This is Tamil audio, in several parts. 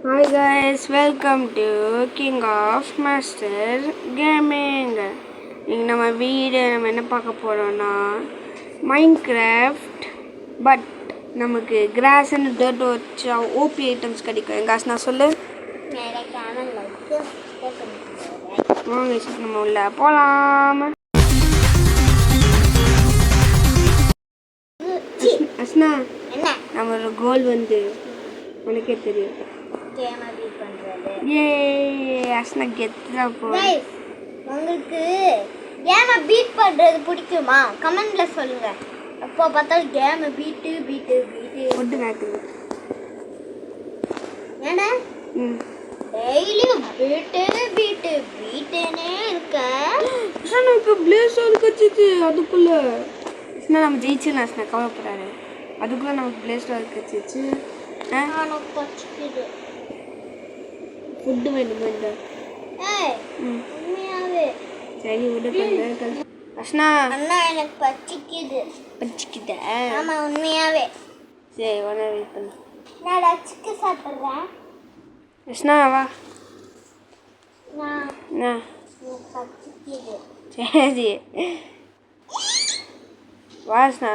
Hi guys, welcome to King of Master Gaming. இங்கே நம்ம என்ன பார்க்க போகிறோம்னா மைன்கிராஃப்ட் பட் நமக்கு கிராஸ் அண்ட் டர்ட் வச்சா ஓபி ஐட்டம்ஸ் கிடைக்கும். எங்கள் ஆசனா சொல்லு. வாங்க நம்ம உள்ள போகலாம். அஸ்னா நம்ம ஒரு கோல் வந்து உனக்கே தெரியும். உங்களுக்கு கேமை பீட் பண்ணுறது பிடிக்குமா? கமெண்ட்ல சொல்லுங்க. எப்போ பார்த்தாலும் கேமை பீட்டு ஏன்னா டெய்லியும் பீட்டுனே இருக்க. இப்போ பிளேஸ்டர் கட்சிச்சு அதுக்குள்ள நம்ம ஜெயிச்சிடலாம். கவலைப்படாது. அதுக்குள்ள நமக்கு பிளேஸ்டர் கட்சிச்சு. ஃபுட்டு வேணுமா? சரி விடு. அஷ்னா அண்ணா எனக்கு பச்சிக்குது. ஆமா உண்மையாவே. சரி உடனே வெயிட் பண்ணு. நான் சிக்கன் சாப்பிட்றேன். அஷ்னா வா. நான் பச்சிக்குது. சரி வாஸ்னா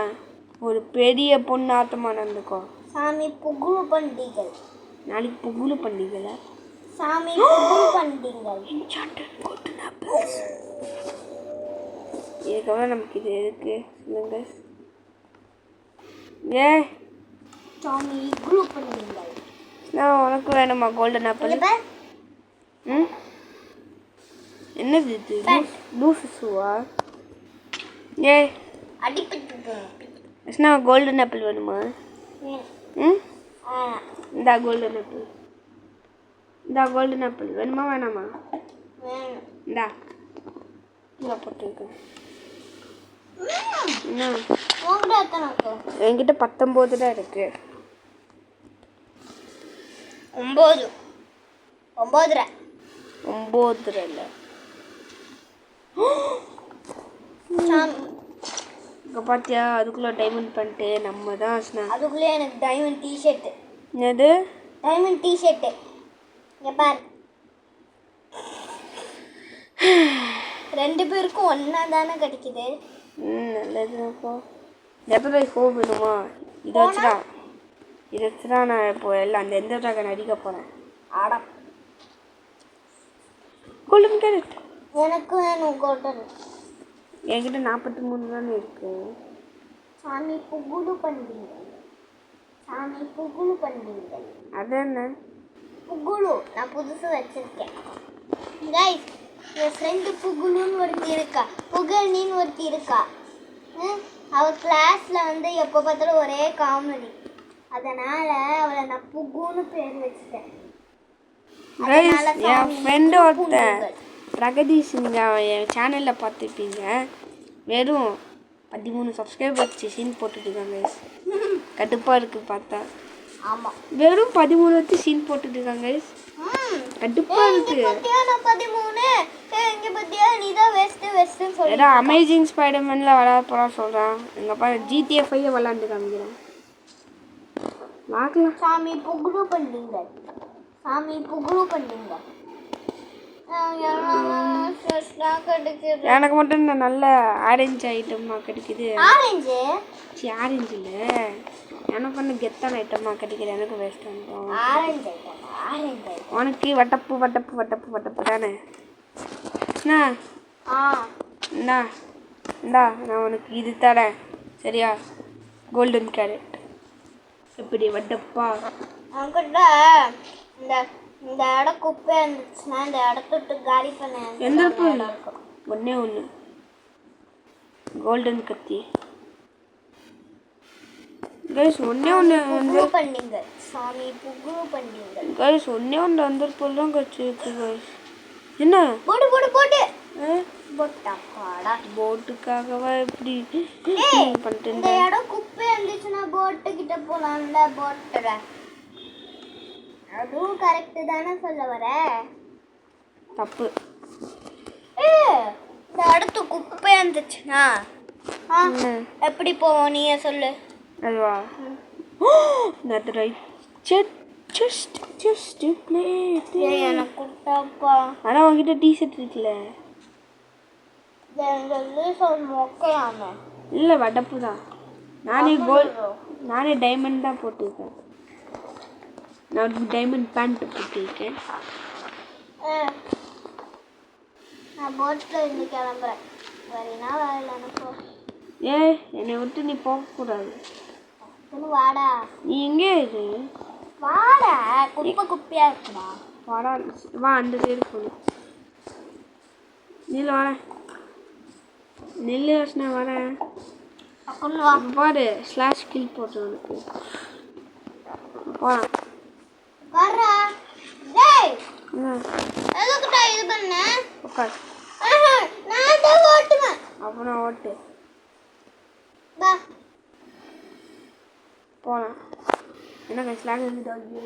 ஒரு பெரிய பொண்ணு ஆட்டமா நடந்துக்கோ. சாமி புகுழு பண்டிகை. நாளைக்கு புகுழு பண்டிகைல சாமி புகுழு பண்டிகை. இதுக்கப்புறம் நமக்கு இது எதுக்கு சொல்லுங்க. சாமி புகுழு பண்டிகை. நான் உனக்கு வேணுமா கோல்டன் ஆப்பிள்? என்னது இது? லூசுவா? அடிப்பட்டு கோல்டன் ஆப்பிள் வேணுமா? இந்த கோல்டன் ஆப்பிள் வேணுமா வேணாமா? இந்தா போட்டுருக்கேன். என்கிட்ட 19 தான் இருக்கு. 9 இல்லை. இங்கே பார்த்தியா அதுக்குள்ளே டைமண்ட் பண்ணிட்டு நம்ம தான். அதுக்குள்ளே எனக்கு டைமண்ட் டிஷர்ட்டு. என்னது டைமண்ட் டிஷர்ட்டு? இங்கே பாரு, 2 பேருக்கும் ஒன்றா தானே கிடைக்குது. நல்லதுப்பா. எப்போ ஹோப் வேணுமா? இதை வச்சுடா நான் இப்போ எல்லாம் அந்த எந்த ட்ராகன் அடிக்க போகிறேன். ஆடா கோல்டன் கேரட் எனக்கு வேணும். கோல்டன் என்கிட்ட 43 தானே இருக்கு. சாமி புகுழு பண்டிகை. அது என்ன புகுழு? நான் புதுசு வச்சிருக்கேன். கைஸ், என் ஃப்ரெண்டு புகுழுன்னு ஒருத்தி இருக்கா, புகழ்னின்னு ஒருத்தி இருக்கா. அவள் கிளாஸில் வந்து எப்போ பார்த்தாலும் ஒரே காமெடி. அதனால் அவளை நான் புகுன்னு பேர் வச்சுட்டேன். என் ஃப்ரெண்டு ஒருத்தன் பிரகதீஷ், நீங்கள் என் சேனலில் பார்த்துருப்பீங்க. வெறும் 13 சப்ஸ்கிரைபர் வச்சு சீன் போட்டுட்ருக்காங்க. கடுப்பாக இருக்குது பார்த்தா. ஆமாம், வெறும் 13 வச்சு சீன் போட்டுட்ருக்காங்க. கடுப்பாக இருக்குது. ஏதோ அமேசிங் ஸ்பைடர்மேனில் விளையாட போகிறான்னு சொல்கிறான். எங்கள் அப்பா GTA 5 விளாண்டு காமிக்கிறேன். பார்க்கலாம். சாமி புகுழு பண்ணுங்க. எனக்கு மட்டும் இந்த நல்ல ஆரஞ்சு ஐட்டமாக கிடைக்குது. ஆரஞ்சு இல்லை, எனக்கு வந்து கெத்தான ஐட்டமாக கிடைக்குது. எனக்கு வேஸ்ட் பண்ணுறோம். உனக்கு வட்டப்பு தானே? இந்தா நான் உனக்கு இது தரேன், சரியா? Golden carrot. எப்படி வட்டப்பா? அவங்கிட்ட இந்த இடம் குப்பை இருந்துச்சுன்னா இந்த இடத்த விட்டு காலி பண்ண. எந்த இருக்கும்? ஒன்று கோல்டன் கத்தி. கைஸ் ஒன்றே பண்ணீங்க. சாமி புகுழு பண்ணீங்க. கைஸ் ஒன்றே வந்திருப்போம் தான் கட்சிருக்கு. கைஸ் என்ன போட்டு போட்டாடா போட்டுக்காகவா எப்படி பண்ணிட்டு? இந்த இடம் குப்பை இருந்துச்சுன்னா போட்டு கிட்ட போலாம்ல. போட்டுற அதுவும் கரெக்டு தானே சொல்ல வர? தப்பு. இந்த இடத்து குப்பையா இருந்துச்சுன்னா எப்படி போவோம் நீயே சொல்லு. அதுவா? That's right. just play it. எனக்கு கொடுத்தாப்பா ஆனால் உங்ககிட்ட டிஷர்ட் இருக்குல்ல. இந்த லூசோன் மொக்கையாம இல்லை வடப்பு தான். நானே டைமண்ட் தான் போட்டிருக்கேன். நான் டைமண்ட் பேண்ட் போட்டிருக்கேன். நான் போட்டில் இருந்து கிளம்புறேன். வரீனா வரல எனக்கு. என்னை விட்டு நீ போகக்கூடாது. வாடா. நீ எங்கே இரு. வாடா. குப்பையா இருக்குமா? வாடா. வா அந்த சைடு போகணும். நில்லு வரேன். நெல்லு யோசனை வரேன். பாரு ஸ்லாஷ் கில் போட்டேன் உனக்கு. போகலாம். வரா. டேய். எதுக்குடா இது பண்ண? உட்கார். நான் தான் ஓட்டுவேன். அப்புறம் ஓட்டு. வா. போகலாம். என்ன ஸ்லாங் இருந்துட்டு இங்கே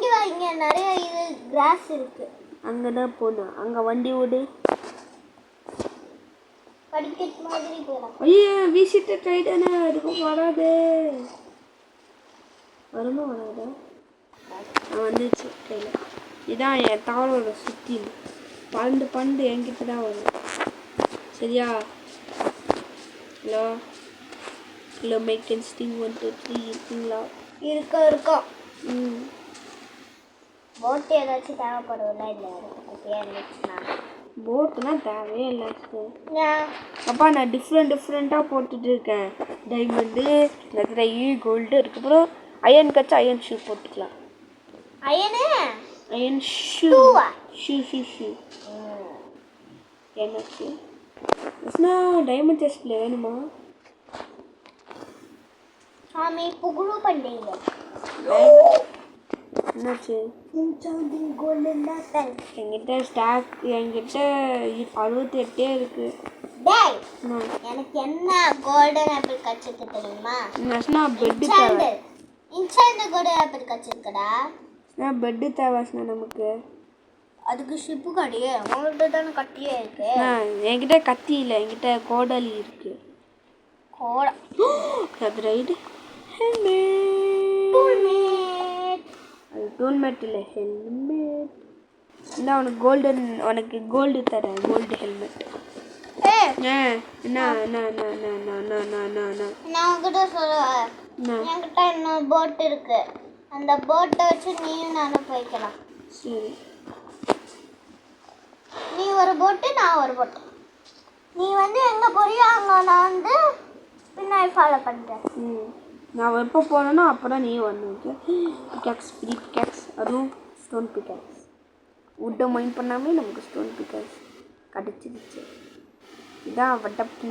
வா. இங்கே நிறைய இது கிராஸ் இருக்கு. அங்கே தான் போகணும். அங்கே வண்டி ஓடு. படிக்கட்டு மாதிரி போகலாம். ஐயோ வீசிட்டு ட்ரைடானே அதுக்கும் வராது. வருமா வராதா? வந்துச்சு கையில். இதான் என் தாளோட சுற்றி பண்டு என்கிட்ட தான் வரும். சரியா? ஹலோ மேக் டென்ஸ்டிங் 1 2 3 இருக்குங்களா? இருக்கோம். போட்டு ஏதாச்சும் தேவைப்படும்ல? இல்லை குட்டியாக இருந்துச்சுன்னா போட்டுலாம் தேவையே இல்லை. அப்பா நான் டிஃப்ரெண்ட்டாக போட்டுட்டு இருக்கேன். டைமண்டு, நெக்ரை, கோல்டு, அதுக்கப்புறம் அயன் கட்சி அயன் ஷூ போட்டுக்கலாம். அயன் ஷூ என்னாச்சு? டைமண்ட் செஸ்ட்ல வேணுமா? சாமி புகுழு பண்ணீங்க. என்னாச்சு? என்கிட்ட 68 இருக்கு. எனக்கு என்ன கோல்டன் ஆப்பிள் கச்சிருக்கு தெரியுமா? பெட்டு தேவை. இன்சாண்ட் கோல்டன் ஆப்பிள் கச்சிருக்கடா. பெட்டு தேவை நமக்கு. அதுக்கு ஷிப்பு கட்டியே உங்கள்கிட்ட தானே கட்டியே இருக்கு. என்கிட்ட கத்தி இல்லை, என்கிட்ட கோடாலி இருக்கு. அது ரைடு அது டூல்மேட் இல்லை, ஹெல்மெட். இல்லை உனக்கு கோல்டு தரேன். Gold helmet. நான் உங்ககிட்ட சொல்லுவேன். என்கிட்ட இன்னொரு போட் இருக்கு. அந்த போட்டை வச்சு நீயும் நானும் போய்க்கலாம். சரி. நீ ஒரு போட்டு, நான் ஒரு போட்டு. நீ வந்து எங்கே போறியோ அங்கே நான் வந்து பின்னாடி ஃபாலோ பண்ணுறேன். நான் எப்போ போனேன்னா அப்போ தான் நீ வந்து பிக்காக்ஸ், பிக்காக்ஸ், அதுவும் ஸ்டோன் பிக்காக்ஸ். வுட்டை மைண்ட் பண்ணாமே நமக்கு ஸ்டோன் பிக்காக்ஸ் கிடச்சிருச்சு. இதான் வட்டப்பூ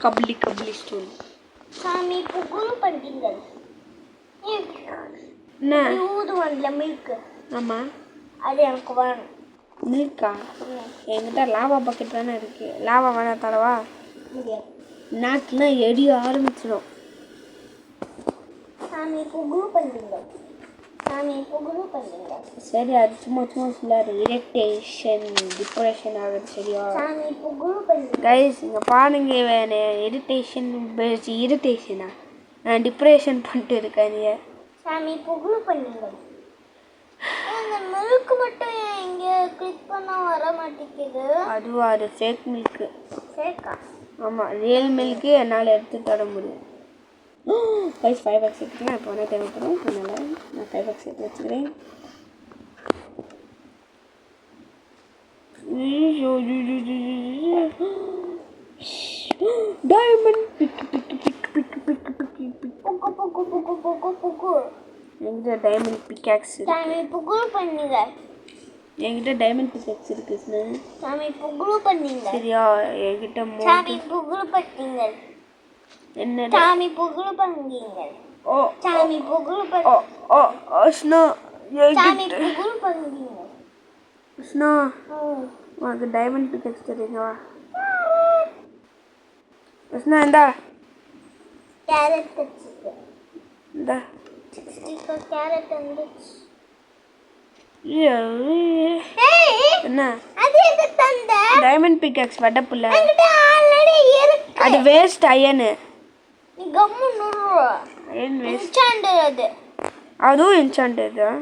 கபலி ஸ்டோன். சாமி இப்போ குரு பண்ணுறீங்க. என்ன ஊதுவன்ல மில்க்கு. ஆமாம், அது எனக்கு வேணும். மில்கா? என்கிட்ட லாவா பக்கெட் தானே இருக்குது. லாவா வேணா தரவா? நாட்டுலாம் எரிய ஆரம்பிச்சிடும். சாமி இப்போ குரு பண்ணுறீங்க. சரி, அது சும்மா சொல்லாரு. இரிட்டேஷன், டிப்ரெஷன் ஆகுது. சரியா? சாமி இப்போ குரு பண்ணுறீங்க. கைஸ் இங்கே பாருங்க, இரிட்டேஷனா நான் டிப்ரெஷன் பண்ணிட்டு இருக்கேன். நீ சாமி இப்போ குரு பண்ணுங்க. அந்த மில்க் மட்டும் இங்கே கிளிக் பண்ணால் வர மாட்டேங்குது. அது ஃபேக் மில்க்கு. ஃபேக்கா? ஆமாம், ரியல் மில்க்கு என்னால் எடுத்து தர முடியும். கைஸ் 5x எடுத்துக்கலாம். இப்போ வேணால் தேவைப்படும். அதனால் நான் 5x எடுத்து வச்சுக்கிறேன். டைமண்ட் என்கிட்ட டைமண்ட் பிக்காக்ஸ் என்கிட்ட டைமண்ட் பிக்காக்ஸ் இருக்கு. சரியா? என்கிட்ட என்ன சாமி புகழ் பண்ணுங்க. ஓ சாமி புகழ் ஓ ஓ ஸ்னோ சாமி புகழ் பண்ணுங்க. ஸ்னோ உனக்கு டைமண்ட் பிக்காக்ஸ் தெரியுங்களா? ஸ்னோ இந்தா கேரட் வச்சுக்க. இந்தா ஸ்டிக்கர் கேரட் வந்துச்சு. என்ன அது எது தந்த டைமண்ட் பிக்காக்ஸ் வடப்புல என்கிட்ட ஆல்ரெடி இருக்கு. அது வேஸ்ட் அயனு நீ கம்மு நுறு. அயன் வேஸ்ட் என்சாண்டர் அது. அதுவும் என்சாண்டட் தான்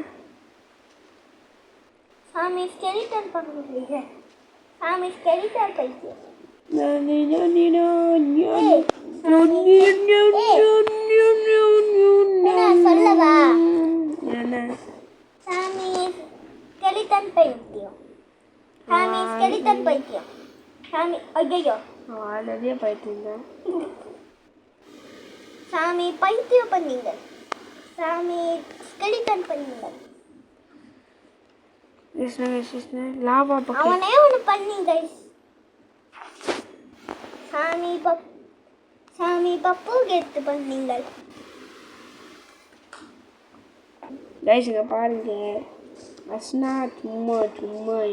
சாமி ஸ்கெலிட்டன் பண்ணுறீங்க. சாமி ஸ்கெலிட்டன் பைத்தியம். சொல்லவா என்ன சாமி ஸ்கெலிட்டன் பைத்தியம். சாமி ஸ்கெலிட்டன் பைத்தியம். சாமி ஐயோ ஆல்ரெடியே பைத்தியம் சாமி பைத்தியம் பண்ணீங்க. சாமி ஸ்கெலிட்டன் பண்ணீங்க. லாவா பக்கெட் அவனே ஒன்று பண்ணீங்க. சாமி பப்பு கெத்து பண்ணீங்க. கைஸ் இங்க பாருங்க அஸ்னா சும்மா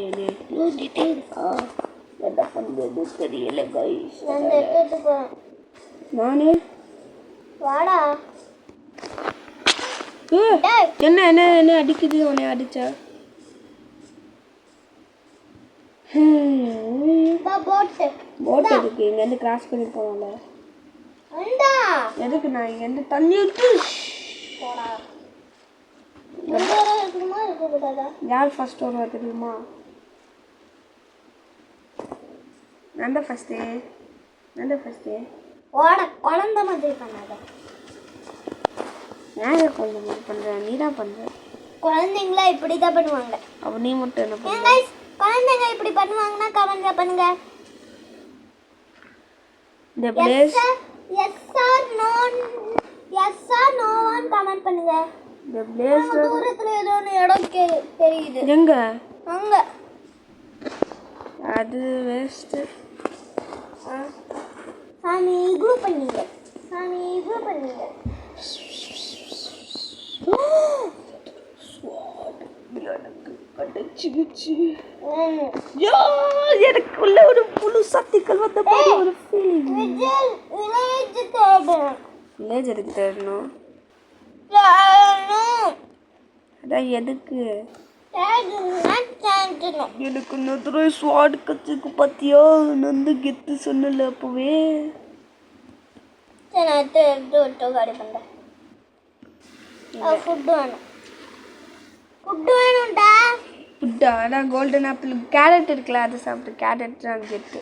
என்ன யோசிச்சுட்டே இருக்கா என்ன பண்றது தெரியல கைஸ் நான் எடுத்துட்டு போறேன். நானே வாடா. என்ன என்ன என்ன அடிக்குது உன்னை அடிச்சா போட்டு போட் எதுக்கு இங்கேருந்து கிராஸ் பண்ணி போகல வந்தா எதுக்கு நான் இங்கேருந்து தண்ணி விட்டு போடா. இருக்கணுமா இருக்கக்கூடாதா? யார் ஃபர்ஸ்ட் வருவா தெரியுமா? நான் தான் ஃபர்ஸ்ட்டு ஓட குழந்த மாதிரி பண்ணாத. நான் குழந்தை மாதிரி பண்ணுறேன் நீ தான் பண்ணுற குழந்தைங்களா இப்படி தான் பண்ணுவாங்க. அப்போ நீ மட்டும் என்ன பண்ணுற? guys, குழந்தைங்க இப்படி பண்ணுவாங்கன்னா கமெண்ட்ல பண்ணுங்க. இந்த பிளேஸ் எஸ் ஆர் நோன்னு கமெண்ட் பண்ணுங்க. இந்த பிளேஸ் தூரத்துல ஏதோ ஒரு இடம் தெரியுது. எங்க அங்க அது வேஸ்ட். சாமி இக்ளூ பண்ணீங்க. எனக்குள்ள ஒரு புழு சக்திகள் வந்த மாதிரி ஒரு ஃபீலிங். வில்லேஜ் எதுக்கு தேடணும்? அதான் எதுக்கு எனக்கு நதுரை ஸ்வாட் கத்துக்கு பார்த்தியா நந்து கெத்து சொன்னல அப்பவே. ஃபுட்டு வேணும்டா. ஃபுட்டா அதான் கோல்டன் ஆப்பிள் கேரட் இருக்குல்ல அதை சாப்பிட்டு கேரட் தான் கெத்து.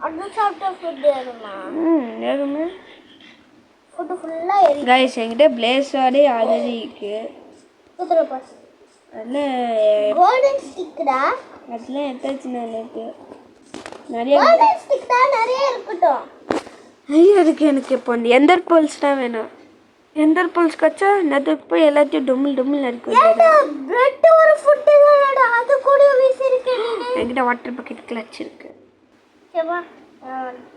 அது சாப்பிட்டா ஃபுட் ஏறுமா? ஏறுமே. ஃபுட்டு ஃபுல்லாக ஏறி. கைஸ் என்கிட்ட பிளேஸாடே ஆல்ரெடி இருக்கு. அதில் கோல்டன் ஸ்டிக்டா அதெல்லாம் எத்தாச்சுன்னா எனக்கு நிறைய கோல்டன் ஸ்டிக் தான் நிறைய இருக்கட்டும். ஐயோ அதுக்கு எனக்கு இப்போ எந்தர் பல்ஸ் தான் வேணும். எந்தர் பல்ஸ் கச்சா நதுக்கு போய் எல்லாத்தையும் டொமில் இருக்கு. பிரெட் ஒரு ஃபுட் தானடா அது கூட வீசி இருக்கு. என்கிட்ட வாட்டர் பக்கெட் கிளட்ச் இருக்கு. சேவா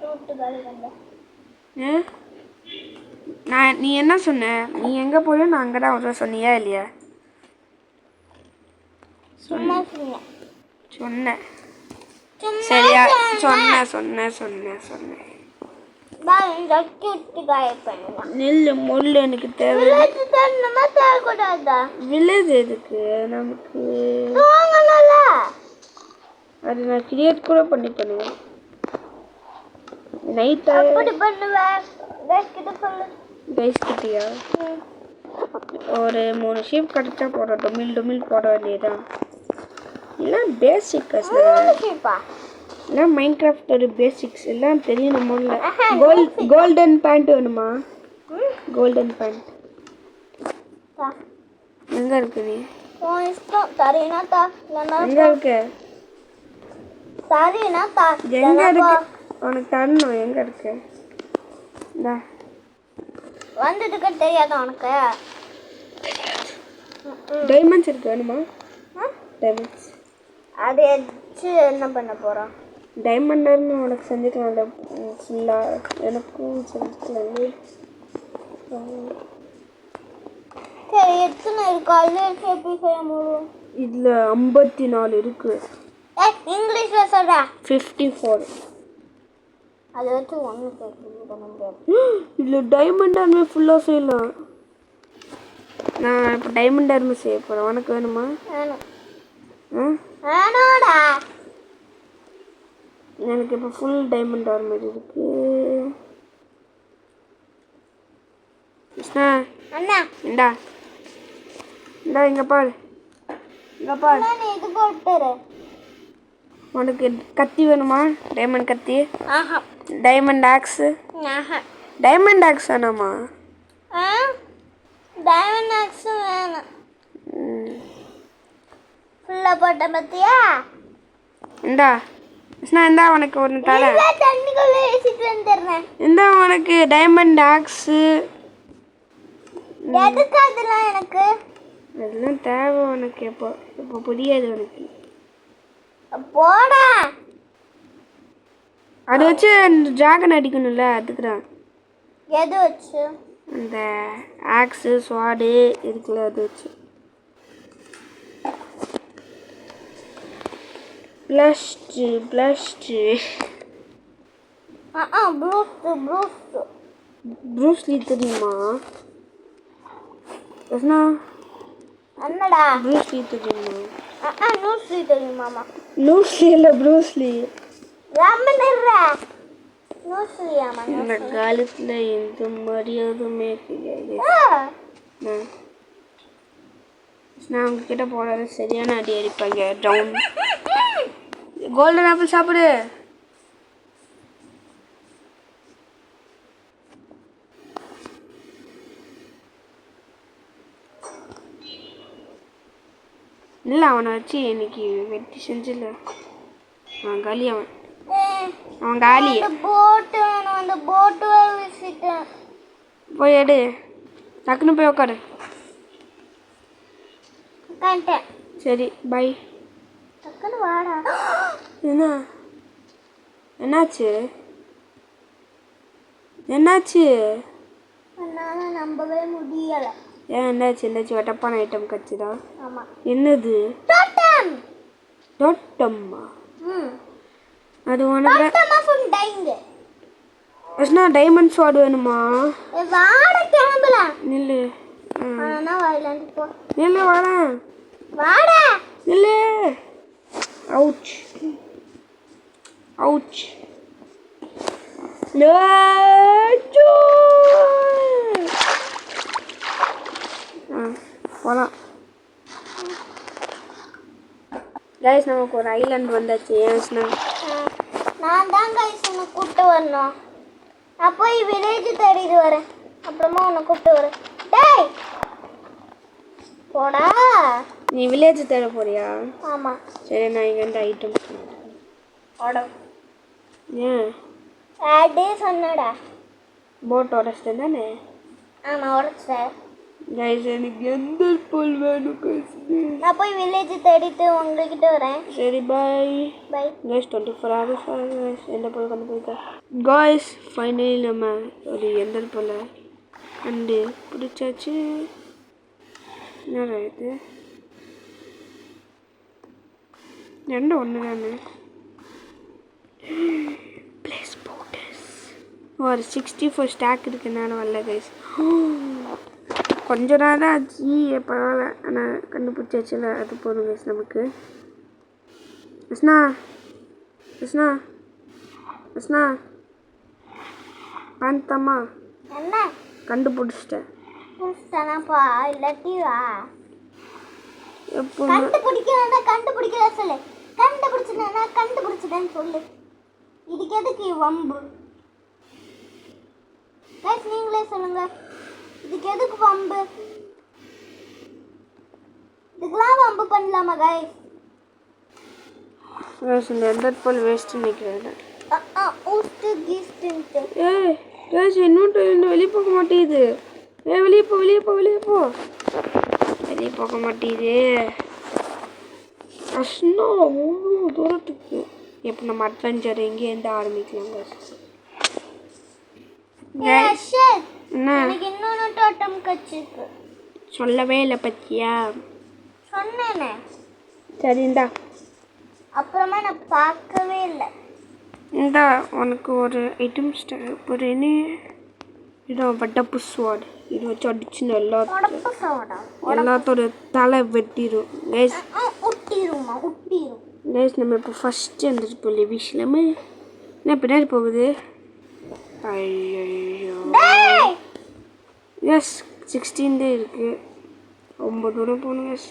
டூட்டு காலி பண்ணு. நீ என்ன சொன்ன? நீ எங்கே போயோ நான் அங்கே தான் வர சொன்னியா இல்லையா? சும்மா சொன்னேன் சரியா? சொன்னேன் பா இந்த டூட்டு காலி பண்ணு. நெல் முள் எனக்கு தேவை. வில்லேஜ் தரணுமா தரக்கூடாதா? வில்லேஜ் எதுக்கு நமக்கு? வாங்கணும்ல. அது நான் கிரியேட் கூட பண்ணி பண்ணுவேன். நைட் அப்படி பண்ணுவேன். கைஸ் கிட்டியா ஒரு 3 ஷீப் கிடச்சா போடுற டொமில் போட வேண்டியதான். எல்லாம் பேசிக்ஸ் எல்லாம் மைண்ட் கிராஃப்டோட பேசிக்ஸ் எல்லாம் தெரியணும். முதல்ல கோல்டன் பேண்ட் வேணுமா? கோல்டன் பேண்ட் எங்கே இருக்கு? நீ எங்கே இருக்கு? எங்கே இருக்கு? உனக்கு தரணும். எங்கே இருக்கு? வந்துட்டு தெரியாதா உனக்கு? டைமண்ட்ஸ் இருக்கு வேணுமா? டைமண்ட்ஸ் அது வச்சு என்ன பண்ண போகிறோம்? டைமண்ட்னு உனக்கு செஞ்சுக்கலாம். ஃபுல்லாக எனக்கும் செஞ்சுக்கலாம். சரி எத்தனை இருக்கு? அது எப்படி செய்ய முடியும்? இதில் 54 இருக்கு. இங்கிலீஷில் சொல்கிறா 54. அதை வச்சு ஒன்று பண்ண முடியாது. இதில் டைமண்டானுமே ஃபுல்லாக செய்யலாம். நான் இப்போ டைமண்ட் ஆர்மர் செய்ய போகிறேன். உனக்கு வேணுமா? வேணும். ம், வேணும்டா. எனக்கு இப்போ ஃபுல் டைமண்ட் ஆர்மர் இருக்கு. கிருஷ்ணா அண்ணா இந்தா இந்தா இங்கே பாரு, இங்கே பாரு. நான் இது போட்டுரு. உனக்கு கத்தி வேணுமா? டைமண்ட் கத்தி, ஆஹா டைமண்ட் ஆக்ஸு. ஆஹா டைமண்ட் ஆக்ஸ் வேணாமா? டைமண்ட் ஆக்ஸ் வேணும். ஃபுல்லாக போட்ட பார்த்தியா? இந்தா கிருஷ்ணா இந்தா உனக்கு ஒன்று தரேன். தண்ணிக்குள்ளே வீசிட்டு வந்துடுறேன். இந்தா உனக்கு டைமண்ட் ஆக்ஸு. எதுக்கு அதெல்லாம் எனக்கு? அதெல்லாம் தேவை உனக்கு. எப்போ இப்போ புரியாது உனக்கு. போடா. அதை வச்சு அந்த டிராகன் அடிக்கணும்ல, அதுக்கு தான். எது வச்சு? அந்த ஆக்ஸு ஸ்வாடு இருக்குல்ல, அது வச்சு. பிளஸ்டு ப்ரூஸ்லி தெரியுமா? கிருஷ்ணா என்னடா? ப்ரூஸ்லி தெரியுமா? நூற்றி தெரியுமாமா? லூஸ்லி இல்லை, ப்ரூஸ்லி. ரம்மன்னுறா நூற்றியாமா? இந்த காலத்தில் எந்த மரியாதையுமே கிடையாது. நான் உங்ககிட்ட போனாலும் சரியான அடி அடிப்பாங்க. டவுன். கோல்டன் ஆப்பிள் சாப்பிடு. இல்லை, அவனை வச்சு இன்னைக்கு வெட்டி செஞ்சில்ல. அவன் காலி. அவன் காலி. போட்டு வேணும். அந்த போட்டு வீசிட்டேன். போய் எடு, டக்குன்னு போய் உட்காரு. உட்காந்துட்டேன். சரி பை. டக்குன்னு வாடா. என்னாச்சு? என்னால நம்பவே முடியலை. ஏன் என்னாச்சு? வெட்டப்பான ஐட்டம் கட்சிதா? ஆமாம். என்னது? டோட்டம்மா? அது உனக்கு கிருஷ்ணா டைமண்ட் ஸ்வாட் வேணுமா? வாட கிளம்பலாம். நில்லு. நில்லு வரேன். வாடா. நில்லு. அவுச். போகலாம். கைஸ் நமக்கு ஒரு ஐலாண்ட் வந்தாச்சு. ஏன் நான் தான் கைஸ் உன்னை கூப்பிட்டு வரணும். நான் போய் வில்லேஜ் தேடிட்டு வரேன். அப்புறமா உன்னை கூப்பிட்டு வரேன். டேய் போடா. நீ வில்லேஜ் தேட போறியா? ஆமாம். சரி, நான் இங்கேருந்து ஐட்டம் ஆர்டர். ஏன் ஆடே சொன்னடா. போட் உடச்சிட்டேன் தானே? ஆமாம் உடச்சிட்டேன். கைஸ் எனக்கு எந்த பொல் வேணும் கைஸ்? நான் போய் வில்லேஜ் தேடிட்டு உங்ககிட்ட வரேன். சரி பாய். கைஸ் 24 hours எந்த பொருள் கண்டுபிடிக்க. கைஸ் ஃபைனலி நம்ம ஒரு எந்த பொருள் கண்டு பிடிச்சாச்சு. என்னடா இது? ரெண்டும் ஒன்று தானே? பிளேஸ் போட்டஸ் ஒரு 64 ஸ்டாக் இருக்குனால வரல கைஸ். கொஞ்ச நாள் தான் ஆச்சு. பரவாயில்ல, ஆனால் கண்டுபிடிச்சாச்சுல, அது போதும் கைஸ் நமக்கு. கிருஷ்ணா பாந்தம்மா என்ன கண்டுபிடிச்சிட்டேன். புடிச்சிட்டானாப்பா? இல்லாட்டி வா. எப்போ கண்டுபிடிக்கல சொல்லு. கண்டுபிடிச்சிட்டேன்னு சொல்லு. இதுக்கு எதுக்கு வம்பு? கைஸ் நீங்களே சொல்லுங்க, இதுக்கு எதுக்கு வம்பு? இதுக்கெல்லாம் வம்பு பண்ணலாமா கைஸ்? இந்த எந்த பொருள் வேஸ்ட்டு நிற்கிறேன். ஏய் கைஸ் இன்னொன்று வெளியே போக மாட்டேங்குது. வெளியே போக மாட்டேங்குது. அஷ்ணா அவ்வளோ தூரத்துக்கு. இப்போ நம்ம அட்வென்ச்சர் எங்கேருந்து ஆரம்பிக்கலாம் கைஸ்? என்ன இன்னொன்று டோட்டம் கட்சிருக்கு. சொல்லவே இல்லை பத்தியா? சொன்னேனே. சரி இந்தா. அப்புறமா நான் பார்க்கவே இல்லை. இந்தா உனக்கு ஒரு ஐட்டம் ஒரு இதான் வட்டப்பு ஸ்வாட். இது வச்சு அடிச்சுன்னு உடப்பு சோடா எல்லாத்தோட தலை வெட்டிடும் கைஸ். உட்டிருமா உட்டிரும். கைஸ் நம்ம இப்போ ஃபஸ்ட்டு வந்துட்டு இப்போ லிவிஷ்லமே என்ன பின்னாடி போகுது. ஐயோ எஸ் 16 இருக்குது. ரொம்ப தூரம் போகணும் கைஸ்.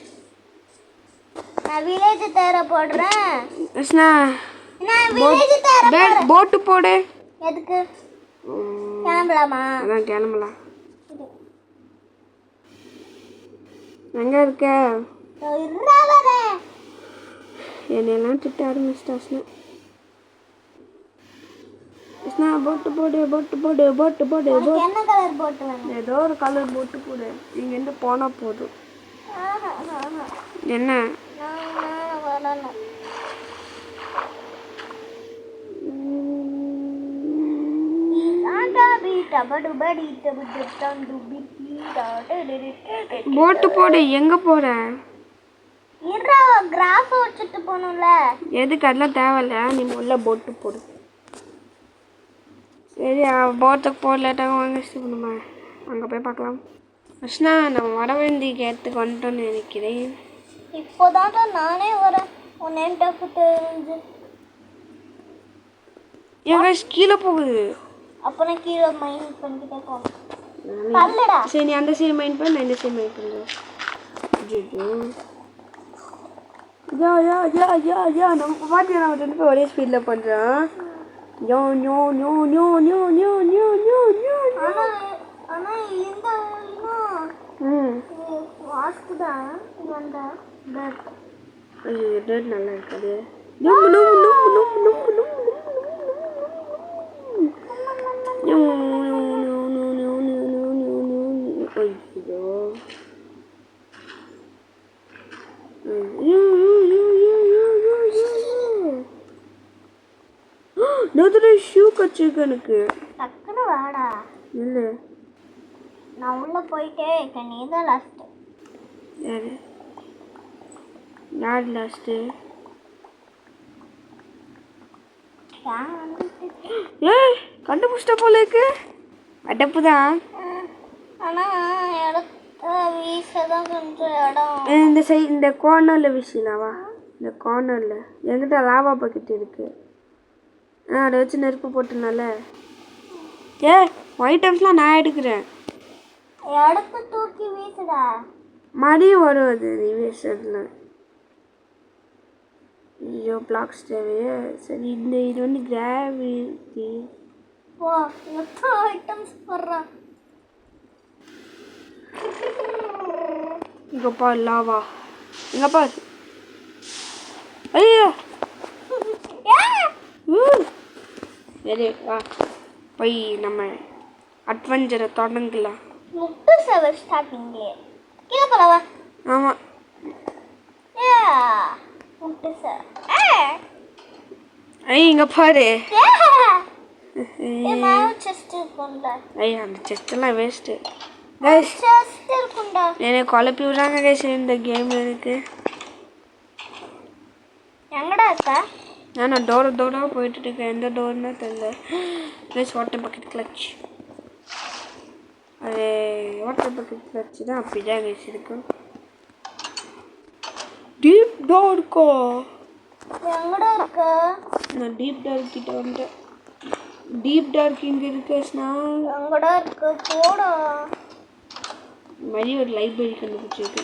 நான் வில்லேஜ் தேர போடுறேன். எஸ்ண்ணா நான் வில்லேஜ் தேர போட்டு போடு. எதுக்கு கிளம்பலாமா? அதான் கிளம்பலாம். எங்கே இருக்க? என்னெல்லாம் திட்ட ஆரம்பிச்சிட்டாஸ்னா. போட்டு போடு போட்டு போடு போட்டு போடு. என்ன கலர் போட்டு வேணும்? ஏதோ ஒரு கலர் போட்டு போடு. நீங்கள் எந்த போனால் போதும். என்ன வரணும்? போட்டு போடு. எங்கே போகிற? கிராஃப் வச்சுட்டு போகணும்ல. எதுக்கு? அதெல்லாம் தேவையில்ல. நீ முதல்ல போட்டு போடு. சரி போட்டுக்கு போடலாட்டாங்க வாங்க பண்ணுமா. அங்கே போய் பார்க்கலாம். ஃபஸ்ட்னா நம்ம வட வேண்டிய இடத்துக்கு வந்துட்டோன்னு நினைக்கிறேன். இப்போதான் நானே வரேன். உன் நேம் டக்கு தெரிஞ்சு எங்க கீழே போகுது. அப்புறம் கீழே மைண்ட் பண்ணிக்கிட்டே போகணும். சரி நீ அந்த சைடு மைண்ட் பண்ண, நான் இந்த சைடு மைண்ட் பண்ணுறேன். நம்ம பார்த்து நம்ம 2 பேரும் ஒரே ஸ்பீடில் பண்ணுறோம். ஆனால் இந்த வாஸ்துதான் வந்தா டேட் நல்லா இருக்காது. ஷூ கச்சிருக்கு எனக்கு. டக்குன்னு வாடா. இல்லை நான் உள்ள போயிட்டே இருக்கேன். நீ தான் லாஸ்ட். யாரு யார் லாஸ்ட்டு? ஏய் கண்டுபிடிச்சிட்ட போல இருக்கு. அடப்பு தான். ஆனால் இடத்த வீசதான் கொஞ்சம் இடம். இந்த கார்னரில் வீசினாவா? இந்த கார்னரில் என்கிட்ட லாவா பக்கெட் இருக்கு. அதை வச்சு நெருப்பு போட்டுனால. ஒயிட் ஐட்டம்ஸ்லாம் நான் எடுக்கிறேன். இடத்த தூக்கி வீசுடா. மறுபடியும் வரும் அது நீ வீசுறதுல. ஐயோ பிளாக்ஸ் தேவையே. சரி இது வந்து கிராவிட்டி. வா எத்தனை ஐட்டம்ஸ் போடுறா. இங்கப்பா லாவா. இங்கப்பா. ஐயோ சரி வா போய் நம்ம அட்வென்ச்சரை தொடங்கலாம். முட்டு சவர் ஸ்டார்டிங்லே கீழே போலவா? ஆமாம் முட்டு சார். ஐய் இங்கே பாரு. செஸ்ட் இருக்கும்ல. ஐயா அந்த செஸ்டெல்லாம் வேஸ்ட்டு. செஸ்ட் இருக்கும்டா. எனக்கு குழப்பி விட்றாங்க கைஸ் இந்த கேம். எனக்கு எங்கடா இருக்கா? நான் டோராக போயிட்டு இருக்கேன். எந்த டோர்னா தெரியல. Plus water bucket clutch. அது வாட்டர் பக்கெட் கிளச் தான் அப்படி தான் கைஸ் இருக்கும். டீப் டோர் இருக்கோ? எங்கடா இருக்கா? நான் டீப் டார்க் கிட்ட வந்துட்டேன். டீப் டார்க் இங்கே இருக்குன்னா எங்கடா இருக்கு? போடா. மாதிரி ஒரு லைப்ரரி கண்டுபிடிச்சிருக்கு.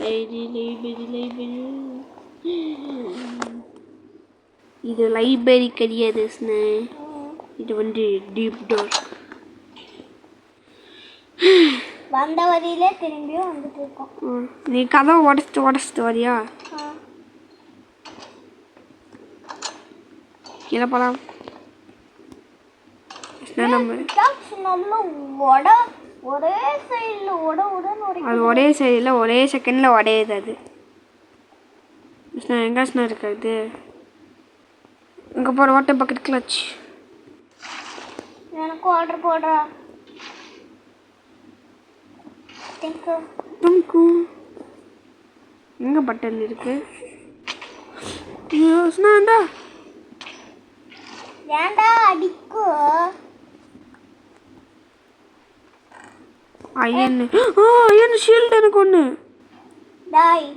லைப்ரரி இது லைப்ரரி கிடையாது. இது வந்து டீப் டோர். வந்த வழியிலே திரும்பியும் வந்துட்டு இருக்கோம். நீ கதவை உடச்சிட்டு வரியா? கீழே போகலாம். ஒரே சைடில் அது ஒரே சைடில் ஒரே செகண்டில் உடையுது. அது எங்கே இருக்காது. இங்கே போகிற வாட்டர் பக்கெட் கிளச். எனக்கு ஆர்டர் போடுறா. எங்கே பட்டன் இருக்கு? ஏண்டா ஏண்டா அடிக்கு? அயன் அயன் ஷீல்டு எனக்கு ஒன்று. டாய்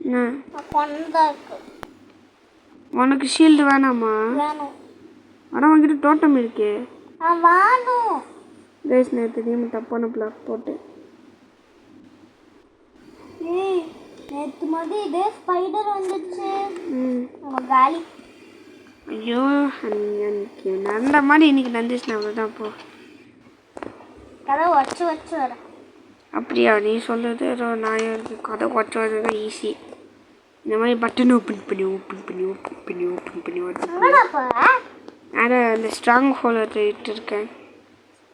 என்ன கொண்டா இருக்கு. உனக்கு ஷீல்டு வேணாமா? வேணும். ஆனால் உங்ககிட்ட டோட்டம் இருக்கே. வேணும். கைஸ் நான் தெரியாம தப்பான பிளாக் போட்டேன். ஏய் நேற்று மாதிரி இதே ஸ்பைடர் வந்துச்சு. நம்ம காலி. ஐயோ அன்னைக்கு நடந்த மாதிரி இன்னைக்கு நடந்துச்சு. அவ்வளோதான் போ. கதை வச்சு வச்சு வர. அப்படியா நீ சொல்கிறது ஏதோ நியாயம் இருக்குது. கதை வச்சு வரதான் ஈஸி. இந்த மாதிரி பட்டன் ஓப்பன் பண்ணி ஓப்பன் பண்ணி ஓப்பன் பண்ணி ஓப்பன் பண்ணி ஓப்பன். அதான் அந்த ஸ்ட்ராங் ஹோல் எடுத்துட்டு இருக்கேன்.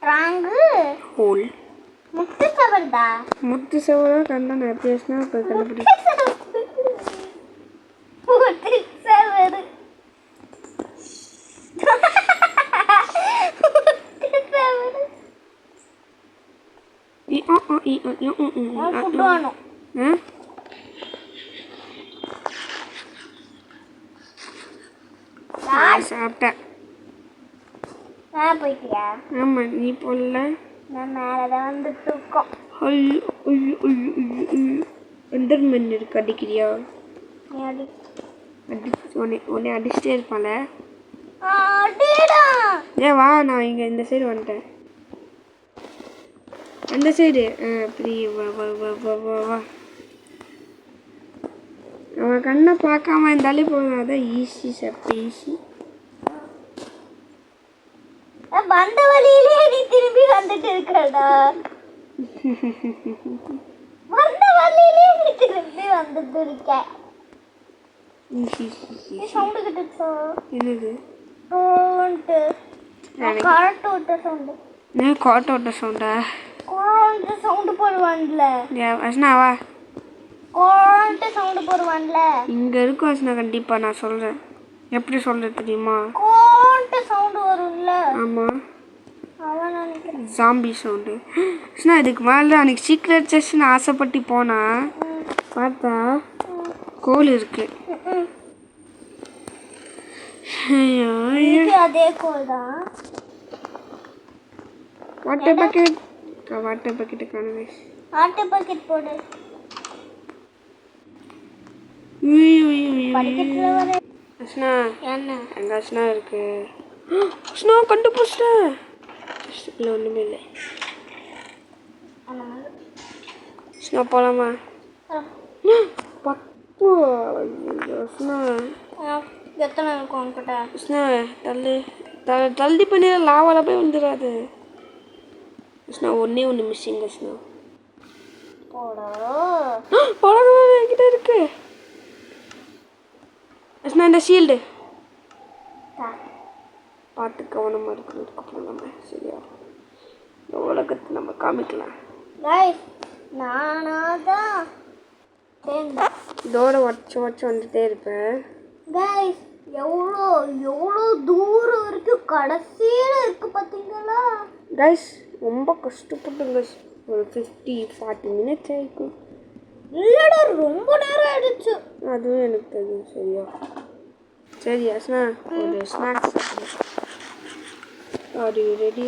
ஸ்ட்ராங்கு ஹோல் முத்து சவர்தா. முத்து சவரா கண்டா நான் பேசினா இப்போ கண்டுபிடி. முத்து சவர். சாப்பிட்டேன். போயிட்டியா? ஆமாம் நீ போடல. நான் மேலதான் வந்துட்டு இருக்கோம். ஐயோ ஐயோ ஐயோ ஐயோ ஐயோ எந்தர்மன் இருக்கு. அடிக்கிறியா? உன்னை அடிச்சுட்டே இருப்பான்ல. ஏன் வா நான் இங்கே இந்த சைடு வந்துட்டேன். அந்த சைடு அப்படி வா வா வா வா வா வா. அவன் கண்ணை பார்க்காம இருந்தாலே போதும். அதான் ஈஸி சப்ப ஈஸி. வந்த வழியிலே நீ திரும்பி வந்துட்டு இருக்கடா. வந்த வழியிலே நீ திரும்பி வந்துட்டு இருக்க. சவுண்ட் கிட்டச்சோ என்னது? காட்டு ஓட்ட சவுண்ட். நான் காட்டு ஓட்ட சவுண்டா? காட்டு சவுண்ட் போடுவான்ல. அஸ்னாவா காட்டு சவுண்ட் போடுவான்ல. இங்கே இருக்கும் அஸ்னா. கண்டிப்பாக நான் சொல்கிறேன். எப்படி சொல்கிறது தெரியுமா? காட்டு சவுண்ட் வரும்ல. ஆமாம் அதான் நினைக்கிறேன். Zombie sound. அஸ்னா இதுக்கு மேலே அன்றைக்கி சீக்ரெட் செஷன் ஆசைப்பட்டு போனா பார்த்தா கோல் இருக்கு. அதே கோல் தான். வாட்டர் பக்கெட் காணுங்க. வாட்டர் பக்கெட் போடு. படிக்கட்டுல வர. அஸ்னா என்ன எங்க அஸ்னா இருக்கு? அஸ்னா கண்டுபிடிச்சிட்டேன். இல்லை ஒன்றுமே இல்லை. அஸ்னா போகலாமா? பத்து. அஸ்னா எத்தனை இருக்கும் உங்ககிட்ட? அஸ்னா தள்ளி பண்ணி லாவால போய் வந்துடாது. அஸ்னா ஒன்றே ஒன்று மிஸ்ஸிங். அஸ்னா பழகம் என்கிட்ட இருக்கு. அஸ்னா இந்த ஷீல்டு பார்த்து கவனமாக இருக்கிறதுக்கப்புறம் நம்ம சரியா இந்த உலகத்தை நம்ம காமிக்கலாம். நானாதான் இதோட வச்சு வந்துட்டே இருப்பேன். எவ்வளோ எவ்வளோ தூரம் இருக்கு. கடைசியில் இருக்கு பார்த்தீங்களா கைஸ்? ரொம்ப கஷ்டப்பட்டுங்க. ஒரு 50-40 மினிட்ஸ் ஆகிக்கும். இல்லைடா ரொம்ப நேரம் ஆயிடுச்சு. அதுவும் எனக்கு தெரியும். சரியா சரி அஸ்னா ஒரு snacks. Are you ready?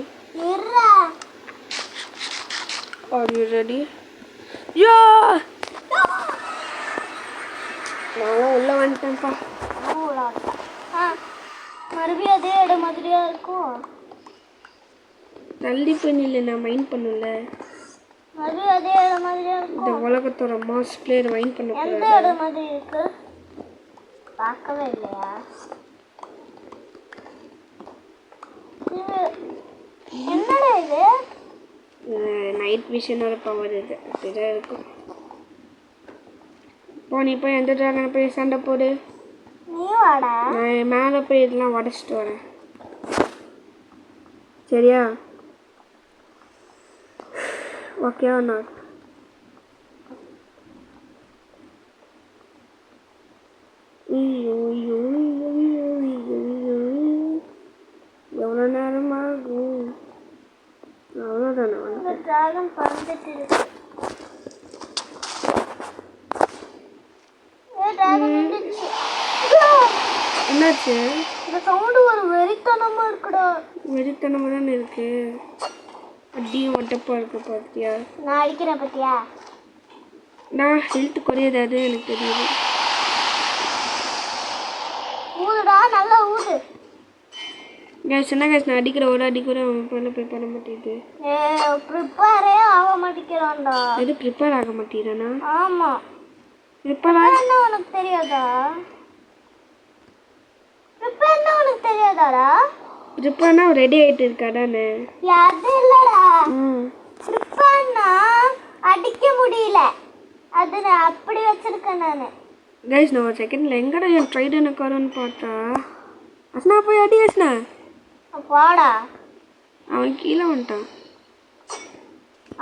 Are you ready? Yeah நான் உள்ள வந்துட்டேன்ப்பா. மறுபடியும் அதே இடம் மாதிரியா இருக்கும். தள்ளி பண்ணில நான் மைண்ட் பண்ணல. மறுபடியும் அதே இடம் மாதிரியா இருக்கும். இந்த உலகத்தோட மாஸ் பிளேயர் மைண்ட் பண்ண எந்த இடம் மாதிரி இருக்கு? பார்க்கவே இல்லையா? என்னடா இது? நைட் விஷனோட பவர் இது. அப்படிதான் இருக்கும். நீ போய் எந்த ட்ராகனை போய் சண்டை போடு. நீ வாடா. நான் மேலே போய் இதெல்லாம் உடச்சிட்டு வரேன். சரியா? ஓகேவா? நான் எவ்வளோ நேரம் ஆகும்? அவ்வளோதானே வந்து டிராகன் பறந்துட்டு இருக்கு. என்னாச்சு? இந்த சவுண்டு ஒரு வெறித்தனமா இருக்குடா. வெறித்தனமாக தானே இருக்கு. அடியும் ஒட்டப்பா இருக்க பார்த்தியா? நான் அடிக்கிறேன் பார்த்தியா? நான் ஹெல்த் குறையாது அது எனக்கு தெரியுது. ஊதுடா, நல்லா ஊது. கேஸ் என்ன கேஸ், நான் அடிக்கிற ஒரு அடிக்கிறேன் அவன் போய் பண்ண மாட்டேங்குது. ப்ரிப்பேரே ஆக மாட்டேங்கிறான்டா. எது ப்ரிப்பேர் ஆக மாட்டேங்கிறானா? ஆமா, ப்ரிப்பேர்னா உனக்கு தெரியாதா? ப்ரிப்பேர்னா உனக்கு தெரியாதாடா? ப்ரிப்பேர்னா ரெடி ஆகிட்டு இருக்காடானே. அது இல்லடா, ப்ரிப்பேர்னா அடிக்க முடியல, அது நான் அப்படி வச்சிருக்கேன் நான். கைஸ் நான் ஒரு செகண்டில் எங்கடா என் ட்ரைடு எனக்கு வரும்னு பார்த்தா அஸ்னா போய் அடி அஸ்னா. வாடா, அவன் கீழே வந்துட்டான்.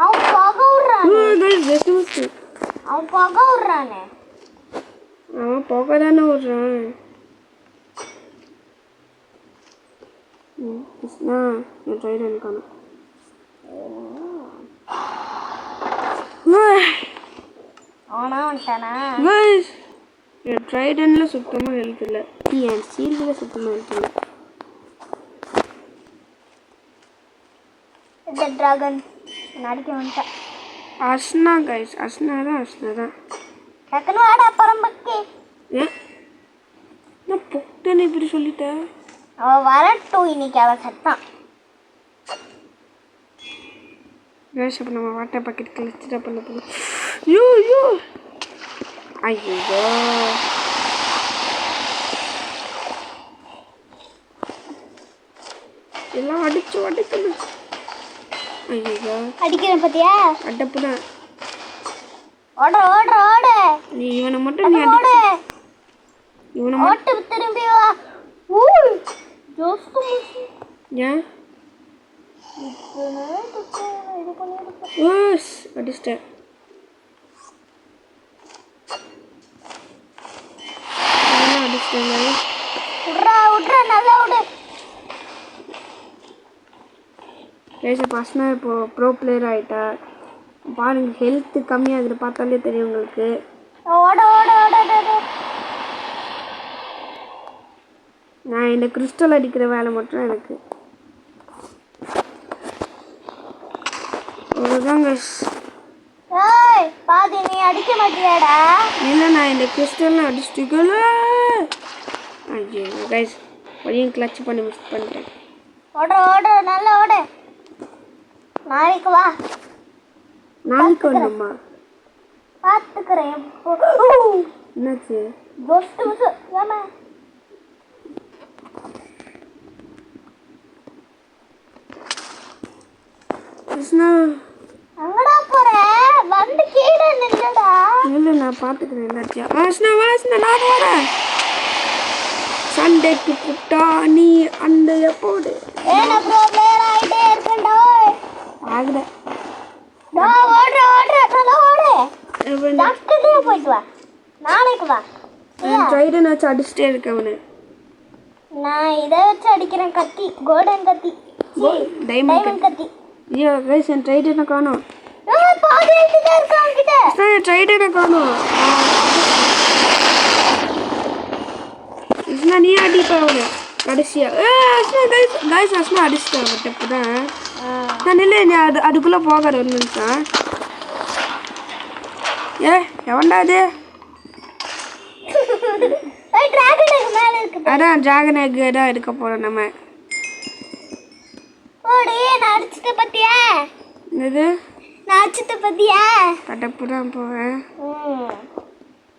அவன் பகை விடுறானே. அவன் பகை விடுறானே. அவன் போக தானே விடுறான். அஸ்னா என் ட்ரைடு எனக்கு அவனா வந்துட்டானா? என் ட்ரைடனில் சுத்தமாக ஹெல்த் இல்லை, என் சீல்டில் சுத்தமாக ஹெல்த் இல்லை. இந்த டிராகன் நடிக்க வந்துட்டேன். அஸ்னா கைஸ், அஸ்னா தான். டக்குனு வாடா பரம்பக்கே. ஏன் நான் பொட்டேன்னு இப்படி சொல்லிட்டேன்? அவன் வரட்டும், இன்னைக்கு அவன் சத்தான். கைஸ் அப்போ நம்ம வாட்டர் பாக்கெட் கழிச்சுட்டா பண்ண போகிறோம். ஐயோ எல்லாம் அடிக்கணும். ஐயோ அடிக்கிறேன் பார்த்தியா? அடப்பு தான். ஓட நீ இவனை மட்டும் நீ ஓட, இவனை ஓட்டு திரும்பி வா. ஜோஸ்கு முசி ஏன் இது பண்ணிருக்கேன். ஓஸ் அடிச்சிட்டேன். விட்றா நல்லா விடு. கைஸ் பர்சனா இப்போ ப்ரோ பிளேயர் ஆகிட்டா பாருங்க, ஹெல்த்து கம்மியாகுது பார்த்தாலே தெரியும் உங்களுக்கு. ஓட நான் இந்த கிறிஸ்டல் அடிக்கிற வேலை மட்டும் எனக்கு அவ்வளோதாங்க. பாதி நீ அடிக்க மாட்டியாடா? இல்லை நான் இந்த கிறிஸ்டல்லாம் அடிச்சுட்டுக்கல. ஐயோ கைஸ் வழியும் கிளச் பண்ணி மிஸ் பண்ணிட்டேன். ஓட நல்லா ஓட. நாளைக்கு வா. நாளைக்கு வரணுமா? பார்த்துக்கிறேன். என்னாச்சு? ஏமா கிருஷ்ணா அங்கடா போற? வந்து கீழே நில்லுடா. இல்லை நான் பார்த்துக்கிறேன் எல்லாத்தையும். வாசனா நான் வரேன். சண்டைக்கு புட்டா நீ அண்டைய போடு. ஏன்னா ப்ரோ பிளேயர் ஆயிட்டே இருக்கேன்டா. ஆகுத ஓடுற நல்லா ஓடு. டாக்டர்கிட்ட போயிட்டு வா. நாளைக்கு வா. ட்ரைடன் வச்சு அடிச்சுட்டே இருக்கேன் அவனு. நான் இதை வச்சு அடிக்கிறேன், கத்தி, கோல்டன் கத்தி, டைமண்ட் கத்தி. ஐயோ கைஸ் என் ட்ரைடனை காணோம். பாதி எடுத்துட்டே இருக்கான் கிட்ட. என் ட்ரைடனை காணோம். இஸ்னா நீ அடிப்பா அவனை கடைசியா. கைஸ் அஸ்னா அடிச்சுட்டேன் அவன் இப்போ தான். நான் இல்லை நீ அதுக்குள்ளே போகிற ஒரு நிமிஷம். எவன்டா அது? அதான் டிராகன் எக் தான் எடுக்க போகிறோம் நம்ம. நான் அடிச்சுட்ட பத்தியா? என்னது? நான் அடிச்சுட்ட பத்தியா? கடப்பு தான் போவேன்.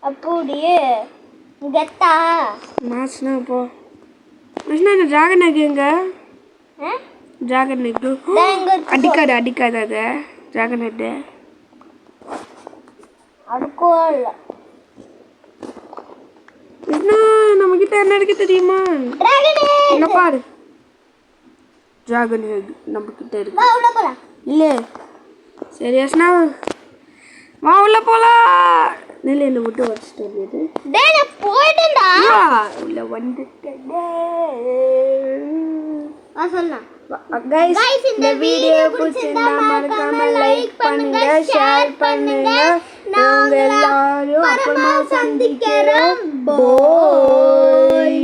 அப்படியே கெத்தா மாசுனா போ. மாசுனா இந்த டிராகன் எக் எங்க? டிராகன் எக்கு அடிக்காது அதை டிராகன் ஹெட்டு அடுக்கோல். நம்ம கிட்ட என்ன இருக்கு தெரியுமா? என்ன பாரு, டிராகன் ஹெட் நம்ம கிட்ட இருக்கு. இல்ல சரி அஸ்னா வா உள்ள போலாம். நில என்ன விட்டு வச்சுட்டு வருது. போயிட்டேன்டா. உள்ள வந்துட்டேன். गाइस இந்த வீடியோ பிடிச்சிருந்தா மறக்காம லைக் பண்ணுங்க, ஷேர் பண்ணுங்க. நாங்க எல்லாரும் அப்புறமா சந்திக்கிறோம். பாய்.